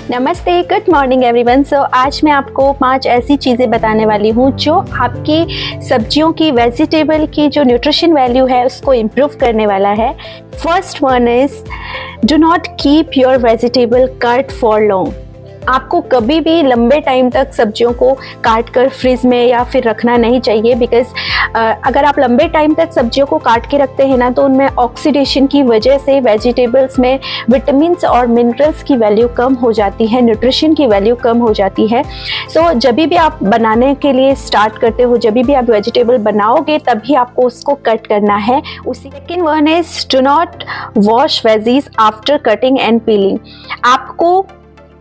नमस्ते, good morning everyone. सो आज मैं आपको 5 ऐसी चीज़ें बताने वाली हूँ जो आपकी सब्जियों की, वेजिटेबल की जो न्यूट्रिशन वैल्यू है उसको इम्प्रूव करने वाला है। First one is do not keep your vegetable cut for long. आपको कभी भी लंबे टाइम तक सब्जियों को काट कर फ्रिज में या फिर रखना नहीं चाहिए, बिकॉज अगर आप लंबे टाइम तक सब्जियों को काट के रखते हैं ना तो उनमें ऑक्सीडेशन की वजह से वेजिटेबल्स में विटामिन्स और मिनरल्स की वैल्यू कम हो जाती है, न्यूट्रिशन की वैल्यू कम हो जाती है। सो जब भी आप बनाने के लिए स्टार्ट करते हो, जब भी आप वेजिटेबल बनाओगे तभी आपको उसको कट करना है। उसी second one is do not wash veggies after cutting and piling. आपको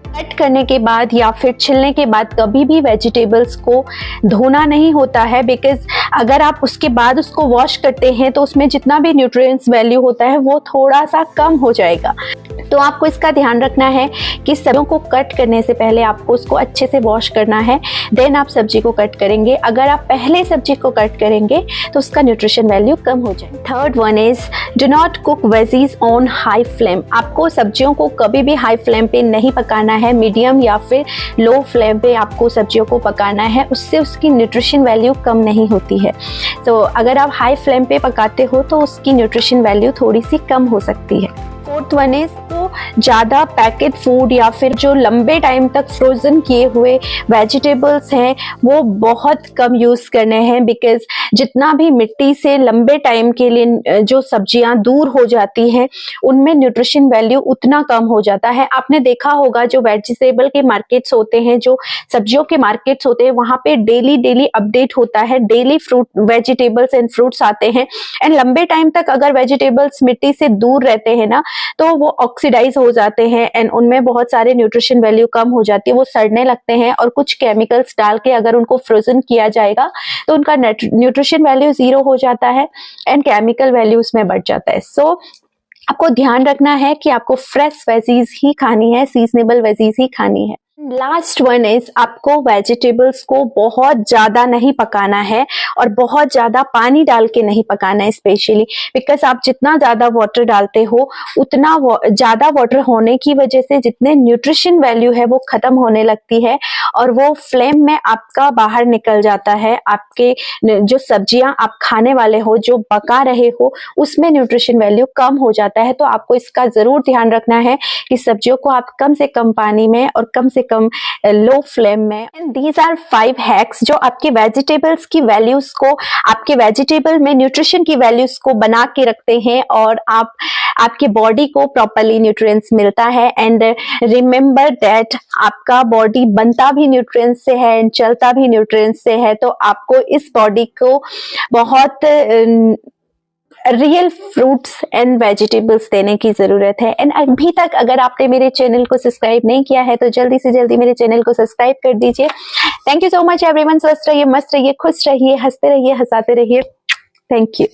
कट करने के बाद या फिर छिलने के बाद कभी भी वेजिटेबल्स को धोना नहीं होता है, बिकॉज अगर आप उसके बाद उसको वॉश करते हैं तो उसमें जितना भी न्यूट्रिएंट्स वैल्यू होता है वो थोड़ा सा कम हो जाएगा। तो आपको इसका ध्यान रखना है कि सब्जियों को कट करने से पहले आपको उसको अच्छे से वॉश करना है, देन आप सब्जी को कट करेंगे। अगर आप पहले सब्जी को कट करेंगे तो उसका न्यूट्रिशन वैल्यू कम हो जाए। Third one is do not cook veggies on high flame. आपको सब्जियों को कभी भी हाई फ्लेम पे नहीं पकाना है, मीडियम या फिर लो फ्लेम पे आपको सब्जियों को पकाना है, उससे उसकी न्यूट्रिशन वैल्यू कम नहीं होती है। तो अगर आप हाई फ्लेम पे पकाते हो तो उसकी न्यूट्रिशन वैल्यू थोड़ी सी कम हो सकती है। फोर्थ वन इज तो ज़्यादा पैकेट फूड या फिर जो लंबे टाइम तक फ्रोज़न किए हुए वेजिटेबल्स हैं वो बहुत कम यूज़ करने हैं, बिकॉज जितना भी मिट्टी से लंबे टाइम के लिए जो सब्जियां दूर हो जाती हैं उनमें न्यूट्रिशन वैल्यू उतना कम हो जाता है। आपने देखा होगा जो वेजिटेबल के मार्केट्स होते हैं, जो सब्जियों के मार्केट्स होते हैं, वहाँ पे डेली अपडेट होता है, daily fruit vegetables and fruits आते हैं। एंड लंबे टाइम तक अगर वेजिटेबल्स मिट्टी से दूर रहते हैं ना तो वो ऑक्सीडाइज हो जाते हैं एंड उनमें बहुत सारे न्यूट्रिशन वैल्यू कम हो जाती है, वो सड़ने लगते हैं। और कुछ केमिकल्स डाल के अगर उनको फ्रोजन किया जाएगा तो उनका न्यूट्रिशन वैल्यू 0 हो जाता है एंड केमिकल वैल्यू उसमें बढ़ जाता है। सो आपको ध्यान रखना है कि आपको फ्रेश वेजीज ही खानी है, सीजनेबल वेजीज ही खानी है। लास्ट वन इज आपको वेजिटेबल्स को बहुत ज़्यादा नहीं पकाना है और बहुत ज़्यादा पानी डाल के नहीं पकाना है, स्पेशली बिकॉज आप जितना ज़्यादा वाटर डालते हो उतना ज़्यादा वाटर होने की वजह से जितने न्यूट्रिशन वैल्यू है वो ख़त्म होने लगती है और वो फ्लेम में आपका बाहर निकल जाता है। आपके जो सब्जियां आप खाने वाले हो, जो पका रहे हो, उसमें न्यूट्रिशन वैल्यू कम हो जाता है। तो आपको इसका ज़रूर ध्यान रखना है कि सब्जियों को आप कम से कम पानी में और कम से कम लो फ्लेम में। दीज आर 5 हैक्स जो आपके वेजिटेबल्स की वैल्यूज को, आपके वेजिटेबल में न्यूट्रिशन की वैल्यूज को बना के रखते हैं और आपके बॉडी को प्रॉपरली न्यूट्रिएंट्स मिलता है। एंड रिमेंबर दैट आपका बॉडी बनता भी न्यूट्रिएंट्स से है एंड चलता भी न्यूट्रिएंट्स से है। तो आपको इस बॉडी को बहुत रियल फ्रूट्स एंड वेजिटेबल्स देने की जरूरत है। एंड अभी तक अगर आपने मेरे चैनल को सब्सक्राइब नहीं किया है तो जल्दी से जल्दी मेरे चैनल को सब्सक्राइब कर दीजिए। Thank you so much everyone. स्वस्थ रहिए, मस्त रहिए, खुश रहिए, हंसते रहिए, हंसाते रहिए। Thank you.